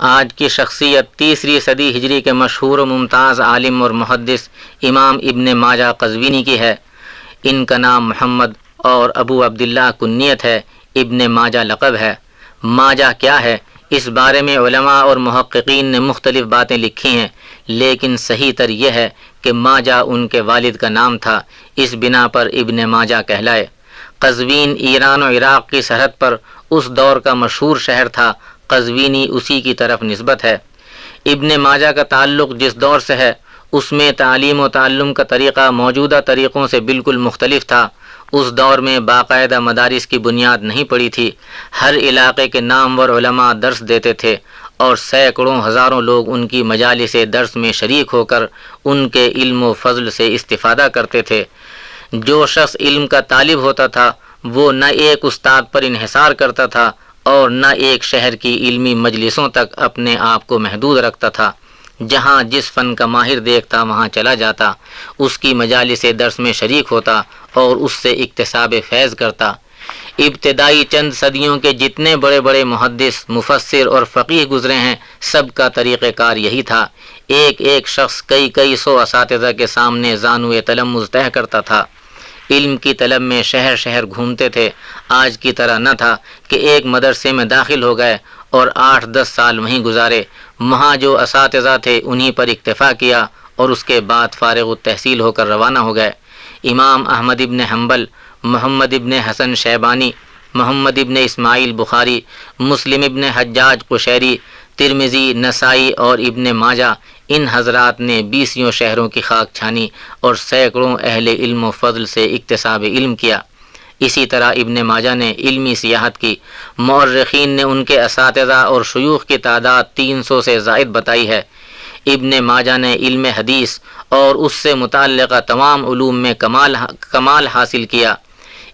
آج کی شخصیت 3 صدی ہجری کے مشہور و ممتاز عالم اور محدث امام ابن ماجہ قزوینی کی ہے۔ ان کا نام محمد اور ابو عبداللہ کنیت ہے، ابن ماجہ لقب ہے۔ ماجہ کیا ہے، اس بارے میں علماء اور محققین نے مختلف باتیں لکھی ہیں، لیکن صحیح تر یہ ہے کہ ماجہ ان کے والد کا نام تھا، اس بنا پر ابن ماجہ کہلائے۔ قزوین ایران و عراق کی سرحد پر اس دور کا مشہور شہر تھا، قزوینی اسی کی طرف نسبت ہے۔ ابن ماجہ کا تعلق جس دور سے ہے اس میں تعلیم و تعلم کا طریقہ موجودہ طریقوں سے بالکل مختلف تھا۔ اس دور میں باقاعدہ مدارس کی بنیاد نہیں پڑی تھی، ہر علاقے کے نامور علماء درس دیتے تھے اور سینکڑوں ہزاروں لوگ ان کی مجالس درس میں شریک ہو کر ان کے علم و فضل سے استفادہ کرتے تھے۔ جو شخص علم کا طالب ہوتا تھا وہ نہ ایک استاد پر انحصار کرتا تھا اور نہ ایک شہر کی علمی مجلسوں تک اپنے آپ کو محدود رکھتا تھا۔ جہاں جس فن کا ماہر دیکھتا وہاں چلا جاتا، اس کی مجالس درس میں شریک ہوتا اور اس سے اکتساب فیض کرتا۔ ابتدائی چند صدیوں کے جتنے بڑے بڑے محدث، مفسر اور فقیہ گزرے ہیں، سب کا طریقہ کار یہی تھا۔ ایک ایک شخص کئی سو اساتذہ کے سامنے زانوِ تلمذ طے کرتا تھا۔ علم کی طلب میں شہر شہر گھومتے تھے۔ آج کی طرح نہ تھا کہ ایک مدرسے میں داخل ہو گئے اور 8-10 سال وہیں گزارے، وہاں جو اساتذہ تھے انہی پر اکتفا کیا اور اس کے بعد فارغ التحصیل ہو کر روانہ ہو گئے۔ امام احمد ابن حنبل، محمد ابن حسن شیبانی، محمد ابن اسماعیل بخاری، مسلم ابن حجاج قشیری، ترمذی، نسائی اور ابن ماجہ، ان حضرات نے 20 شہروں کی خاک چھانی اور سینکڑوں اہل علم و فضل سے اکتساب علم کیا۔ اسی طرح ابن ماجہ نے علمی سیاحت کی۔ مورخین نے ان کے اساتذہ اور شیوخ کی تعداد 300 سے زائد بتائی ہے۔ ابن ماجہ نے علم حدیث اور اس سے متعلقہ تمام علوم میں کمال حاصل کیا۔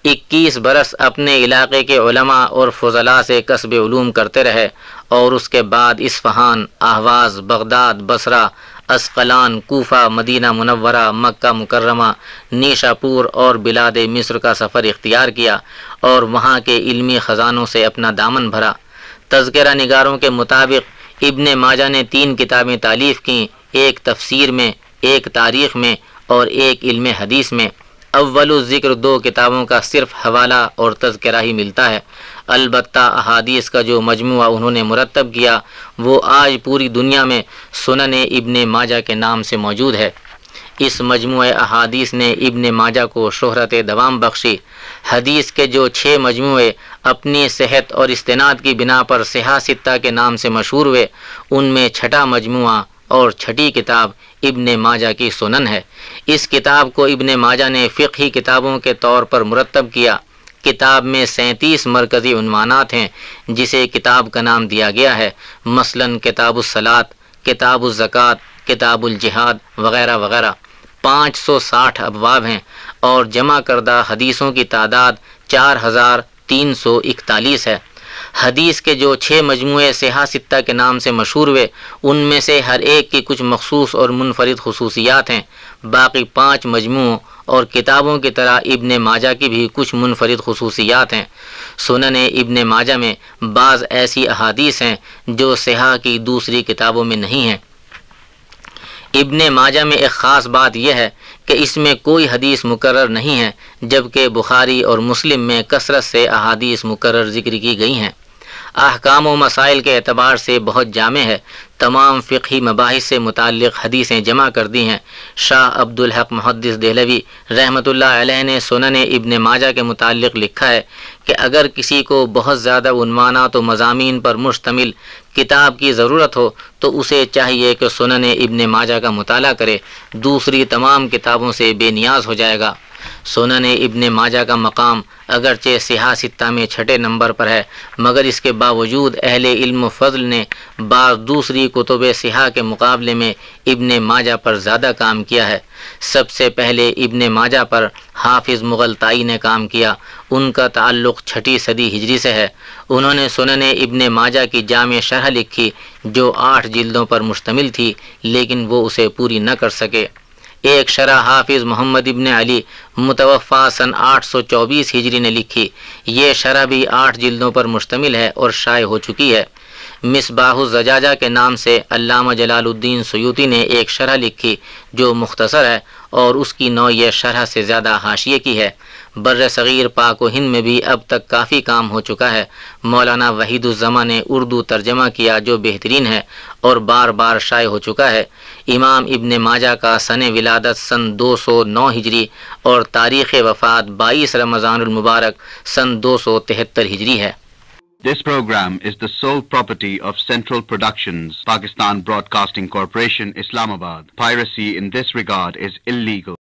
21 برس اپنے علاقے کے علماء اور فضلاء سے کسب علوم کرتے رہے اور اس کے بعد اصفہان، اہواز، بغداد، بصرہ، اسقلان، کوفہ، مدینہ منورہ، مکہ مکرمہ، نیشا پور اور بلاد مصر کا سفر اختیار کیا اور وہاں کے علمی خزانوں سے اپنا دامن بھرا۔ تذکرہ نگاروں کے مطابق ابن ماجہ نے 3 کتابیں تالیف کیں، ایک تفسیر میں، ایک تاریخ میں اور ایک علم حدیث میں۔ اول الذکر 2 کتابوں کا صرف حوالہ اور تذکرہ ہی ملتا ہے، البتہ احادیث کا جو مجموعہ انہوں نے مرتب کیا وہ آج پوری دنیا میں سنن ابن ماجہ کے نام سے موجود ہے۔ اس مجموعہ احادیث نے ابن ماجہ کو شہرت دوام بخشی۔ حدیث کے جو 6 مجموعے اپنی صحت اور استناد کی بنا پر صحاح ستہ کے نام سے مشہور ہوئے، ان میں 6واں مجموعہ اور 6ٹی کتاب ابن ماجہ کی سنن ہے۔ اس کتاب کو ابن ماجہ نے فقہی کتابوں کے طور پر مرتب کیا۔ کتاب میں 37 مرکزی عنوانات ہیں جسے کتاب کا نام دیا گیا ہے، مثلا کتاب الصلاۃ، کتاب الزکوٰۃ، کتاب الجہاد وغیرہ وغیرہ۔ 560 ابواب ہیں اور جمع کردہ حدیثوں کی تعداد 4341 ہے۔ حدیث کے جو 6 مجموعے صحاح ستہ کے نام سے مشہور ہوئے، ان میں سے ہر ایک کی کچھ مخصوص اور منفرد خصوصیات ہیں۔ باقی 5 مجموعوں اور کتابوں کی طرح ابن ماجہ کی بھی کچھ منفرد خصوصیات ہیں۔ سنن ابن ماجہ میں بعض ایسی احادیث ہیں جو صحاح کی دوسری کتابوں میں نہیں ہیں۔ ابن ماجہ میں ایک خاص بات یہ ہے کہ اس میں کوئی حدیث مکرر نہیں ہے، جبکہ بخاری اور مسلم میں کثرت سے احادیث مکرر ذکر کی گئی ہیں۔ احکام و مسائل کے اعتبار سے بہت جامع ہے، تمام فقہی مباحث سے متعلق حدیثیں جمع کر دی ہیں۔ شاہ عبد الحق محدث دہلوی رحمۃ اللہ علیہ نے سنن ابن ماجہ کے متعلق لکھا ہے کہ اگر کسی کو بہت زیادہ عنوانات و مضامین پر مشتمل کتاب کی ضرورت ہو تو اسے چاہیے کہ سنن ابن ماجہ کا مطالعہ کرے، دوسری تمام کتابوں سے بے نیاز ہو جائے گا۔ سنن ابن ماجہ کا مقام اگرچہ صحاح ستہ میں 6 نمبر پر ہے، مگر اس کے باوجود اہل علم و فضل نے بعض دوسری کتب صحاح کے مقابلے میں ابن ماجہ پر زیادہ کام کیا ہے۔ سب سے پہلے ابن ماجہ پر حافظ مغلطائی نے کام کیا، ان کا تعلق 6 صدی ہجری سے ہے۔ انہوں نے سنن ابن ماجہ کی جامع شرح لکھی جو 8 جلدوں پر مشتمل تھی، لیکن وہ اسے پوری نہ کر سکے۔ ایک شرح حافظ محمد ابن علی متوفا سن 824 ہجری نے لکھی، یہ شرح بھی 8 جلدوں پر مشتمل ہے اور شائع ہو چکی ہے۔ مصباح الزجاجہ کے نام سے علامہ جلال الدین سیوطی نے ایک شرح لکھی جو مختصر ہے اور اس کی نوعیت شرح سے زیادہ حاشیے کی ہے۔ بر صغیر پاک و ہند میں بھی اب تک کافی کام ہو چکا ہے۔ مولانا وحید الزماں نے اردو ترجمہ کیا جو بہترین ہے اور بار بار شائع ہو چکا ہے۔ امام ابن ماجہ کا سن ولادت سن 209 ہجری اور تاریخ وفات 22 رمضان المبارک سن 273 ہجری ہے۔ This program is the sole property of Central Productions, Pakistan Broadcasting Corporation, Islamabad. Piracy in this regard is illegal.